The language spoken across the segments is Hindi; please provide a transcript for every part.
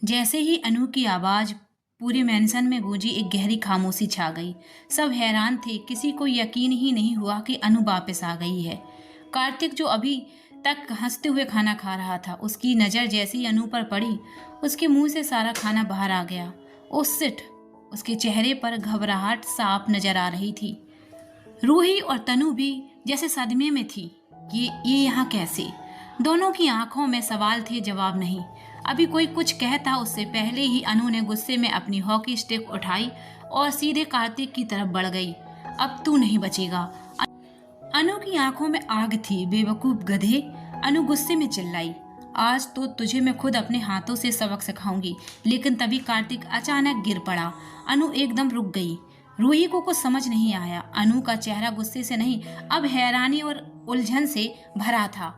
जैसे ही अनु की आवाज पूरे मेंशन में गूंजी, एक गहरी खामोशी छा गई। सब हैरान थे, किसी को यकीन ही नहीं हुआ कि अनु वापस आ गई है। कार्तिक, जो अभी तक हंसते हुए खाना खा रहा था, उसकी नज़र जैसे ही अनु पर पड़ी, उसके मुंह से सारा खाना बाहर आ गया। उस सिट उसके चेहरे पर घबराहट साफ नजर आ रही थी। रूही और तनु भी जैसे सदमे में थी। ये यहाँ कैसे? दोनों की आंखों में सवाल थे, जवाब नहीं। अभी कोई कुछ कहता उससे पहले ही अनु ने गुस्से में अपनी हॉकी स्टिक उठाई और सीधे कार्तिक की तरफ बढ़ गई। अब तू नहीं बचेगा। अनु की आंखों में आग थी। बेवकूफ गधे, अनु गुस्से में चिल्लाई। आज तो तुझे मैं खुद अपने हाथों से सबक सिखाऊंगी। लेकिन तभी कार्तिक अचानक गिर पड़ा। अनु एकदम रुक गई। रूही को कुछ समझ नहीं आया। अनु का चेहरा गुस्से से नहीं, अब हैरानी और उलझन से भरा था।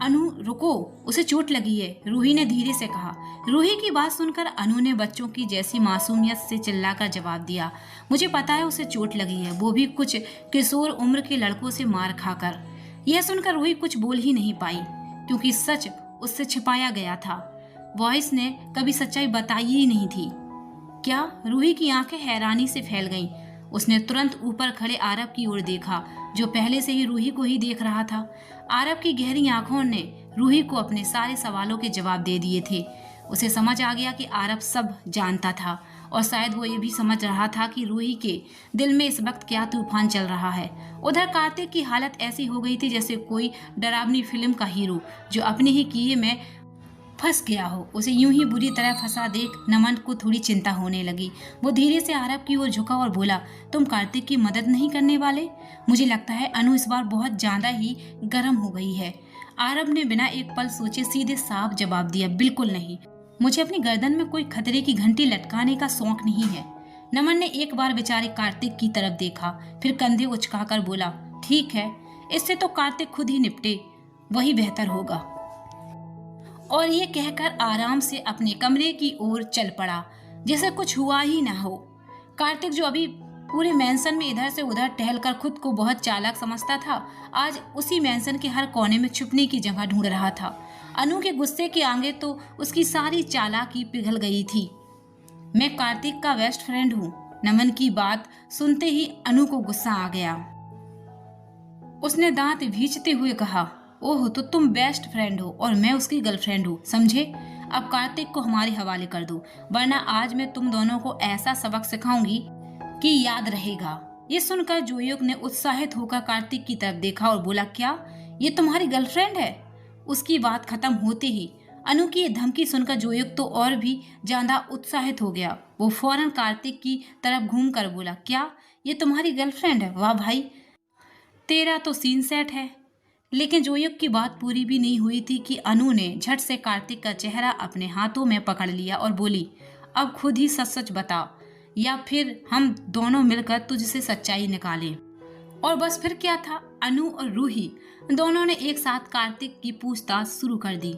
अनु रुको, उसे चोट लगी है, रूही ने धीरे से कहा। रूही की बात सुनकर अनु ने बच्चों की जैसी मासूमियत से चिल्लाकर जवाब दिया, मुझे पता है उसे चोट लगी है, वो भी कुछ किशोर उम्र के लड़कों से मार खाकर। यह सुनकर रूही कुछ बोल ही नहीं पाई, क्योंकि सच उससे छिपाया गया था। वॉइस ने कभी सच्चाई बताई ही नहीं थी। क्या? रूही की आंखें हैरानी से फैल गईं। उसने तुरंत ऊपर खड़े आरब की ओर देखा, जो पहले से ही रूही को ही देख रहा था। आरब की गहरी आंखों ने रूही को अपने सारे सवालों के जवाब दे दिए थे। उसे समझ आ गया कि आरब सब जानता था, और शायद वो ये भी समझ रहा था कि रूही के दिल में इस वक्त क्या तूफान चल रहा है। उधर कार्तिक की हालत ऐसी हो गई थी जैसे कोई डरावनी फिल्म का हीरो जो अपने ही किए में फंस गया हो। उसे यूं ही बुरी तरह फंसा देख नमन को थोड़ी चिंता होने लगी। वो धीरे से आरब की ओर झुका और बोला, तुम कार्तिक की मदद नहीं करने वाले? मुझे लगता है अनु इस बार बहुत ज्यादा ही गर्म हो गई है। आरब ने बिना एक पल सोचे सीधे साफ जवाब दिया, बिल्कुल नहीं। मुझे अपनी गर्दन में कोई खतरे की घंटी लटकाने का शौक नहीं है। नमन ने एक बार बेचारे कार्तिक की तरफ देखा, फिर कंधे उचकाकर बोला, ठीक है, इससे तो कार्तिक खुद ही निपटे, वही बेहतर होगा। और ये कहकर आराम से अपने कमरे की ओर चल पड़ा, जैसे कुछ हुआ ही ना हो। कार्तिक, जो अभी पूरे मेंशन में इधर से उधर टहलकर खुद को बहुत चालाक समझता था, आज उसी मेंशन के हर कोने में छुपने की जगह ढूंढ रहा था। अनु के गुस्से के आगे तो उसकी सारी चालाकी पिघल गई थी। मैं कार्तिक का बेस्ट फ्रेंड हूँ। नमन की बात सुनते ही अनु को गुस्सा आ गया। उसने दांत भींचते हुए कहा, ओह, तो तुम बेस्ट फ्रेंड हो और मैं उसकी गर्लफ्रेंड हूँ, समझे? अब कार्तिक को हमारे हवाले कर दो, वरना आज मैं तुम दोनों को ऐसा सबक सिखाऊंगी कि याद रहेगा। ये सुनकर जोयुक ने उत्साहित होकर कार्तिक की तरफ देखा और बोला, क्या ये तुम्हारी गर्लफ्रेंड है? उसकी बात खत्म होते ही अनु की ये धमकी सुनकर जोयुक तो और भी ज्यादा उत्साहित हो गया। वो फौरन कार्तिक की तरफ घूम कर बोला, क्या ये तुम्हारी गर्लफ्रेंड है? वाह भाई, तेरा तो सीन सेट है। लेकिन जोयुक की बात पूरी भी नहीं हुई थी कि अनु ने झट से कार्तिक का चेहरा अपने हाथों में पकड़ लिया और बोली, अब खुद ही सच सच बता, या फिर हम दोनों मिलकर तुझसे सच्चाई निकालें। और बस फिर क्या था, अनु और रूही दोनों ने एक साथ कार्तिक की पूछताछ शुरू कर दी।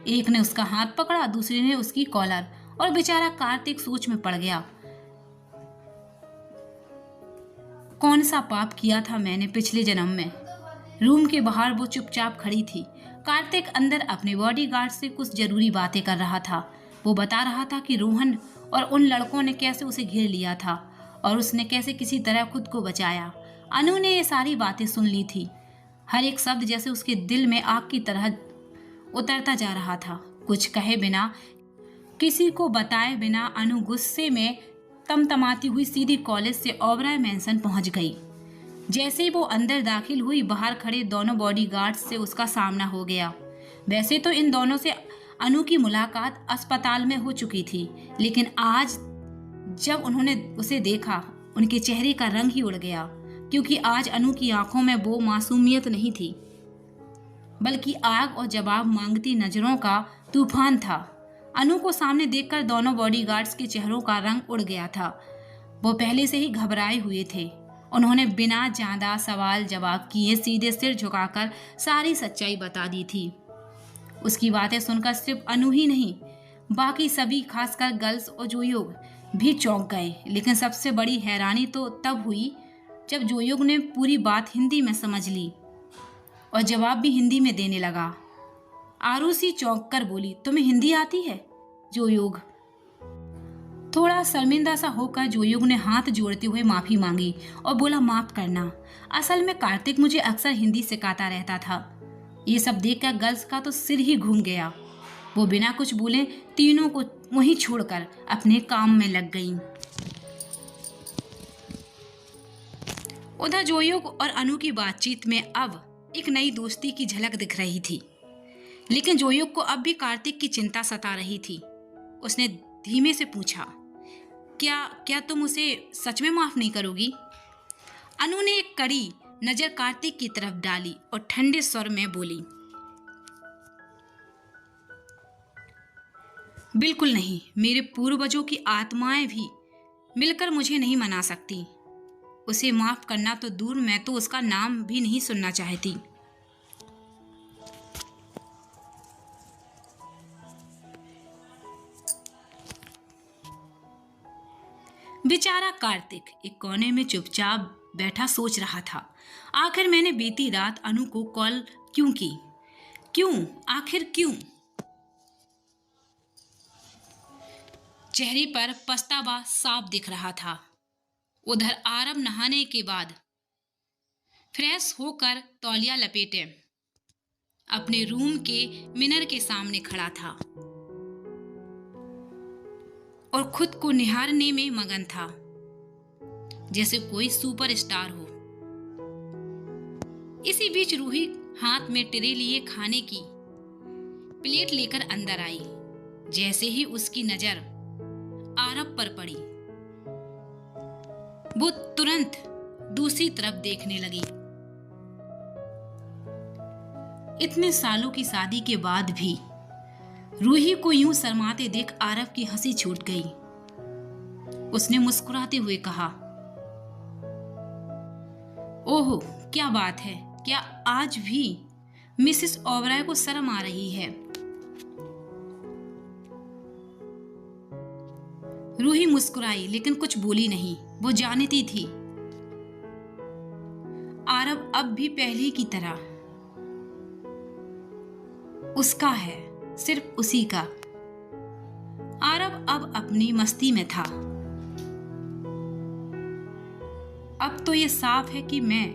एक ने उसका हाथ पकड़ा, दूसरे ने उसकी कॉलर, और बेचारा कार्तिक सोच में पड़ गया। कौन सा पाप किया था मैंने पिछले जन्म में? रूम के बाहर वो चुपचाप खड़ी थी। कार्तिक अंदर अपने बॉडीगार्ड से कुछ जरूरी बातें कर रहा था। वो बता रहा था कि रोहन और उन लड़कों ने कैसे उसे घेर लिया था और उसने कैसे किसी तरह खुद को बचाया। अनु ने ये सारी बातें सुन ली थी। हर एक शब्द जैसे उसके दिल में आग की तरह उतरता जा रहा था। कुछ कहे बिना, किसी को बताए बिना अनु गुस्से में तमतमाती हुई सीधी कॉलेज से ओबराय मेंशन पहुंच गई। जैसे ही वो अंदर दाखिल हुई, बाहर खड़े दोनों बॉडीगार्ड्स से उसका सामना हो गया। वैसे तो इन दोनों से अनु की मुलाकात अस्पताल में हो चुकी थी, लेकिन आज जब उन्होंने उसे देखा, उनके चेहरे का रंग ही उड़ गया, क्योंकि आज अनु की आंखों में वो मासूमियत नहीं थी, बल्कि आग और जवाब मांगती नजरों का तूफान था। अनु को सामने देखकर दोनों बॉडीगार्ड्स के चेहरों का रंग उड़ गया था। वो पहले से ही घबराए हुए थे। उन्होंने बिना ज्यादा सवाल जवाब किए सीधे सिर झुकाकर सारी सच्चाई बता दी थी। उसकी बातें सुनकर सिर्फ अनु ही नहीं, बाकी सभी, खासकर गर्ल्स और जोयोग भी चौंक गए। लेकिन सबसे बड़ी हैरानी तो तब हुई जब जोयोग ने पूरी बात हिंदी में समझ ली और जवाब भी हिंदी में देने लगा। आरुषि चौंक कर बोली, तुम्हें हिंदी आती है? जोयोग। थोड़ा शर्मिंदा सा होकर जोयोग ने हाथ जोड़ते हुए माफी मांगी और बोला, माफ करना। असल में कार्तिक मुझे अक्सर हिंदी सिखाता रहता था। ये सब देखकर गर्ल्स का तो सिर ही घूम गया। वो बिना कुछ बोले तीनों को वहीं छोड़कर अपने काम में लग गईं। उधर जोयोग और अनु की बातचीत में अब एक नई दोस्ती की झलक दिख रही थी, लेकिन जोयोग को अब भी कार्तिक की चिंता सता रही थी। उसने धीमे से पूछा, क्या क्या तुम उसे सच में माफ नहीं करोगी? अनु ने एक कड़ी नजर कार्तिक की तरफ डाली और ठंडे स्वर में बोली, बिल्कुल नहीं। मेरे पूर्वजों की आत्माएं भी मिलकर मुझे नहीं मना सकती। उसे माफ करना तो दूर, मैं तो उसका नाम भी नहीं सुनना चाहती। बेचारा कार्तिक एक कोने में चुपचाप बैठा सोच रहा था, आखिर मैंने बीती रात अनु को कॉल क्यों की? क्यों? आखिर क्यों? चेहरे पर पछतावा साफ दिख रहा था। उधर आरब नहाने के बाद फ्रेश होकर तौलिया लपेटे अपने रूम के मिरर के सामने खड़ा था और खुद को निहारने में मगन था, जैसे कोई सुपरस्टार हो। इसी बीच रूही हाथ में ट्रे लिए खाने की प्लेट लेकर अंदर आई। जैसे ही उसकी नजर आरब पर पड़ी, वो तुरंत दूसरी तरफ देखने लगी। इतने सालों की शादी के बाद भी रूही को यूं शर्माते देख आरब की हंसी छूट गई। उसने मुस्कुराते हुए कहा, ओहो, क्या बात है, क्या आज भी मिसेस ओबराय को शर्म आ रही है? रूही मुस्कुराई लेकिन कुछ बोली नहीं। वो जानती थी आरब अब भी पहले की तरह उसका है, सिर्फ उसी का। आरब अब अपनी मस्ती में था। अब तो ये साफ है कि मैं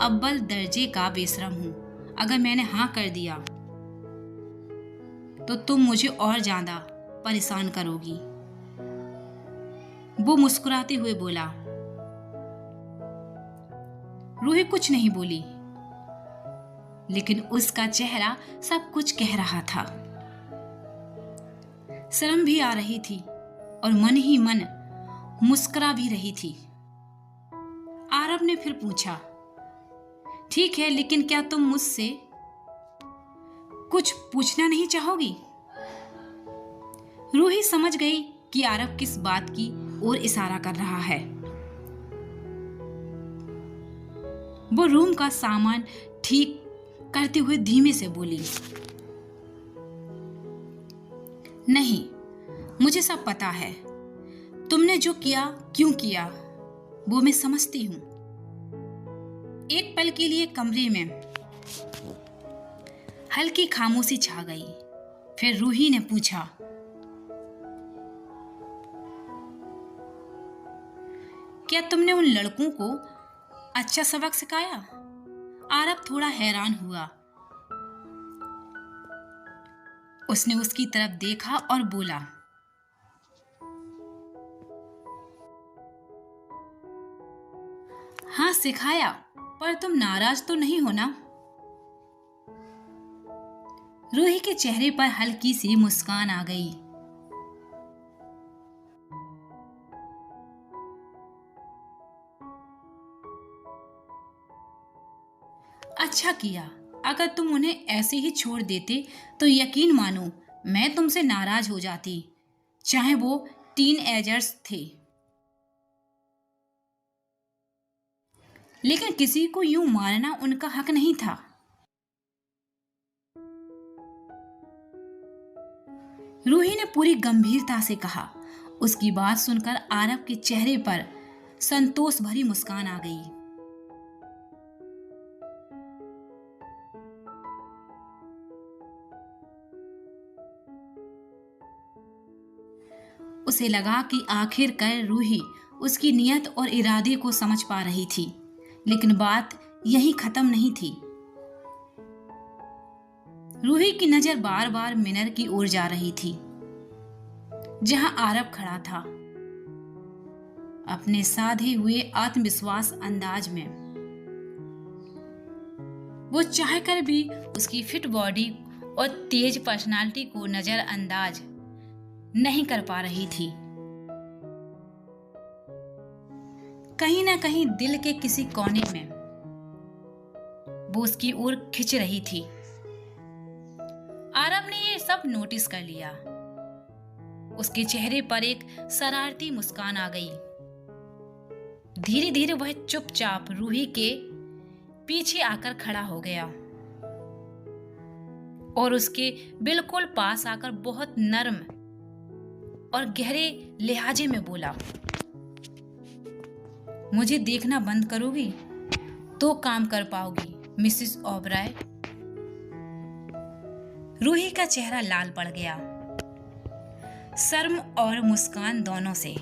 अव्वल दर्जे का बेशरम हूं। अगर मैंने हाँ कर दिया तो तुम मुझे और ज्यादा परेशान करोगी। वो मुस्कुराते हुए बोला। रूही कुछ नहीं बोली, लेकिन उसका चेहरा सब कुछ कह रहा था। शर्म भी आ रही थी और मन ही मन मुस्कुरा भी रही थी। आरब ने फिर पूछा, ठीक है, लेकिन क्या तुम मुझसे कुछ पूछना नहीं चाहोगी? रूही समझ गई कि आरब किस बात की ओर इशारा कर रहा है। वो रूम का सामान ठीक करते हुए धीमे से बोली, नहीं, मुझे सब पता है। तुमने जो किया, क्यों किया, वो मैं समझती हूं। एक पल के लिए कमरे में हल्की खामोशी छा गई। फिर रूही ने पूछा, क्या तुमने उन लड़कों को अच्छा सबक सिखाया? आरब थोड़ा हैरान हुआ। उसने उसकी तरफ देखा और बोला, हाँ सिखाया, पर तुम नाराज तो नहीं हो ना? रूही के चेहरे पर हल्की सी मुस्कान आ गई। अच्छा किया। अगर तुम उन्हें ऐसे ही छोड़ देते तो यकीन मानो मैं तुमसे नाराज हो जाती, चाहे वो टीन एजर्स थे। लेकिन किसी को यूं मारना उनका हक नहीं था। रूही ने पूरी गंभीरता से कहा। उसकी बात सुनकर आरब के चेहरे पर संतोष भरी मुस्कान आ गई। उसे लगा कि आखिरकार रूही उसकी नीयत और इरादे को समझ पा रही थी, लेकिन बात यहीं खत्म नहीं थी। रूही की नजर बार बार मिनर की ओर जा रही थी, जहां आरव खड़ा था, अपने साधे हुए आत्मविश्वास अंदाज में। वो चाहकर भी उसकी फिट बॉडी और तेज पर्सनालिटी को नजरअंदाज नहीं कर पा रही थी। कहीं ना कहीं दिल के किसी कोने में वो उसकी ओर खिंच रही थी। आरव ने ये सब नोटिस कर लिया। उसके चेहरे पर एक शरारती मुस्कान आ गई। धीरे धीरे वह चुपचाप रूही के पीछे आकर खड़ा हो गया और उसके बिल्कुल पास आकर बहुत नर्म और गहरे लहजे में बोला, मुझे देखना बंद करोगी तो काम कर पाओगी मिसेस ओबराय। रूही का चेहरा लाल पड़ गया, शर्म और मुस्कान दोनों से।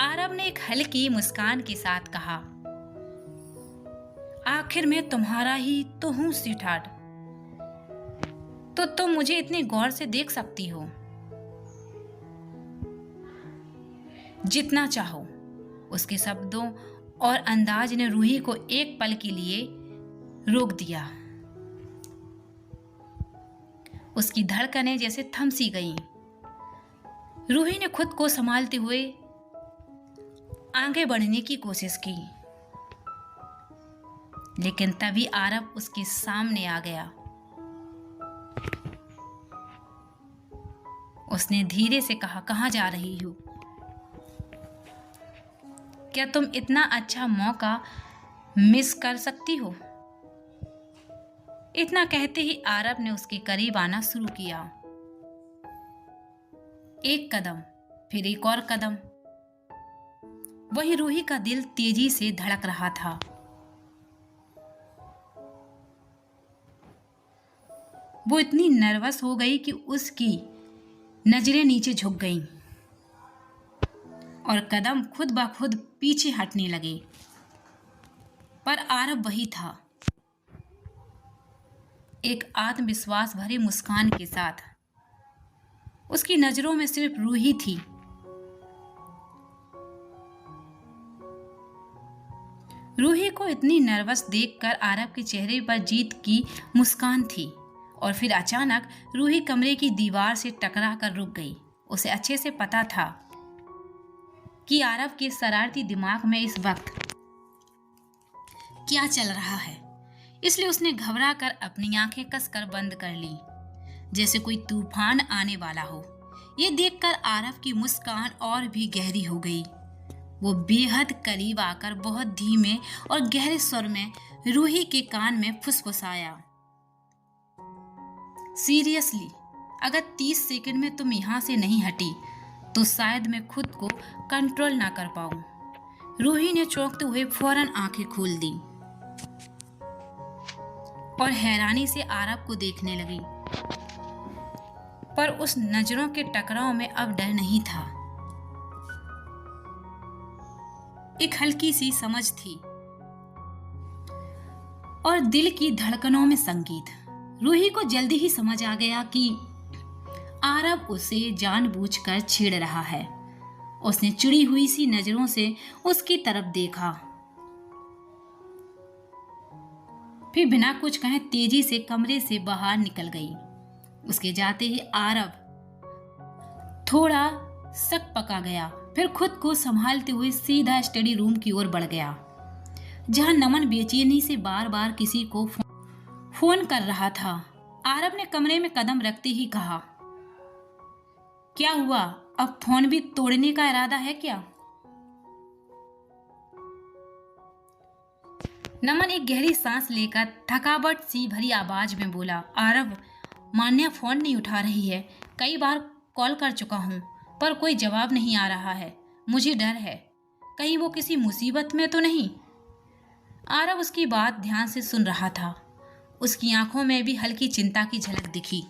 आरव ने एक हल्की मुस्कान के साथ कहा, आखिर मैं तुम्हारा ही तो हूं स्वीटहार्ट, तो तुम मुझे इतने गौर से देख सकती हो जितना चाहो। उसके शब्दों और अंदाज ने रूही को एक पल के लिए रोक दिया। उसकी धड़कनें जैसे थम सी गईं। रूही ने खुद को संभालते हुए आगे बढ़ने की कोशिश की, लेकिन तभी आरव उसके सामने आ गया। उसने धीरे से कहा, कहाँ जा रही हो? क्या तुम इतना अच्छा मौका मिस कर सकती हो? इतना कहते ही आरव ने उसके करीब आना शुरू किया। एक कदम, फिर एक और कदम। वही रूही का दिल तेजी से धड़क रहा था। वो इतनी नर्वस हो गई कि उसकी नजरें नीचे झुक गईं और कदम खुद ब खुद पीछे हटने लगे। पर आरव वही था, एक आत्मविश्वास भरी मुस्कान के साथ। उसकी नजरों में सिर्फ रूही थी। रूही को इतनी नर्वस देखकर आरव के चेहरे पर जीत की मुस्कान थी और फिर अचानक रूही कमरे की दीवार से टकरा कर रुक गई। उसे अच्छे से पता था कि आरव के शरारती दिमाग में इस वक्त क्या चल रहा है, इसलिए उसने घबरा कर अपनी आंखें कसकर बंद कर ली, जैसे कोई तूफान आने वाला हो। ये देखकर आरव की मुस्कान और भी गहरी हो गई। वो बेहद करीब आकर बहुत धीमे और गहरे स्वर में रूही के कान में फुसफुसाया, सीरियसली, अगर 30 सेकंड में तुम यहाँ से नहीं हटी तो शायद मैं खुद को कंट्रोल ना कर पाऊं। रूही ने चौंकते हुए फौरन आंखें खोल दी और हैरानी से आरव को देखने लगी। पर उस नजरों के टकराव में अब डर नहीं था, एक हल्की सी समझ थी और दिल की धड़कनों में संगीत। रूही को जल्दी ही समझ आ गया कि आरव उसे जानबूझकर छेड़ रहा है। उसने चिड़ी हुई सी नजरों से उसकी तरफ देखा, फिर बिना कुछ कहे तेजी से कमरे से बाहर निकल गई। उसके जाते ही आरव थोड़ा सक पका गया, फिर खुद को संभालते हुए सीधा स्टडी रूम की ओर बढ़ गया, जहां नमन बेचैनी से बार बार किसी को फोन कर रहा था। आरव ने कमरे में कदम रखते ही कहा, क्या हुआ, अब फोन भी तोड़ने का इरादा है क्या? नमन एक गहरी सांस लेकर थकावट सी भरी आवाज में बोला, आरव, मान्या फोन नहीं उठा रही है। कई बार कॉल कर चुका हूं पर कोई जवाब नहीं आ रहा है। मुझे डर है कहीं वो किसी मुसीबत में तो नहीं। आरव उसकी बात ध्यान से सुन रहा था। उसकी आंखों में भी हल्की चिंता की झलक दिखी।